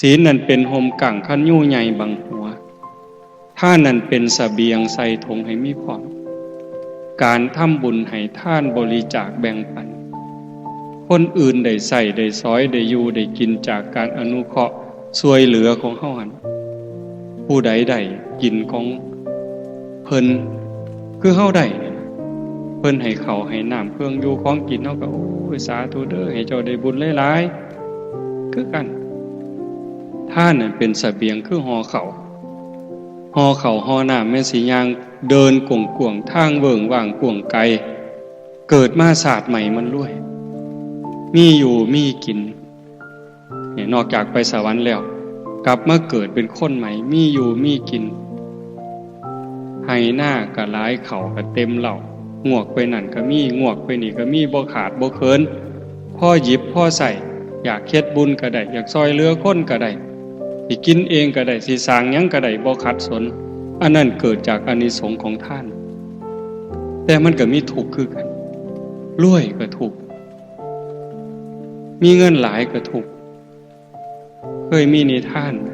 ศีลนั่นเป็นห่มกั่งคันยู่ใหญ่บังหัวท่านนั่นเป็นเสบียงใส่ถุงให้มีพร้อมการทำบุญให้ท่านบริจาคแบ่งปันคนอื่นได้ใส่ได้ซอยได้อยู่ได้กินจากการอนุเคราะห์ช่วยเหลือของเฮาหันผู้ใดได้กินของเพิ่นคือเฮาได้เพิ่นให้ข้าวให้น้ำเครื่องอยู่ของกินเฮาก็โอ้ยสาธุเด้อให้เจ้าได้บุญหลายๆคือกันท่านนั่นเป็นเสบียงคือห่อข้าวห่อน้ำแม่สิย่างเดินกวงๆทางเบิ่งว่างกวงไกลเกิดมาศาสตร์ใหม่มันรวยมีอยู่มีกินเนี่ยนอกจากไปสวรรค์แล้วกลับมาเกิดเป็นคนใหม่มีอยู่มีกินให้หน้าก็หลายเข่าก็เต็มเหล่างวกไปนั่นก็มีงวกไปนี่ก็มีบ่ขาดบ่เคินพ่อหยิบพ่อใส่อยากเฮ็ดบุญก็ได้อยากซอยเหลือคนก็ได้สิกินเองก็ได้สิสร้างหยังก็ได้บ่ขัดสนอันนั้นเกิดจากอานิสงส์ของท่านแต่มันก็มีทุกข์คือกันรวยก็ทุกข์มีเงินหลายก็ทุกข์เคยมีนิทานไหม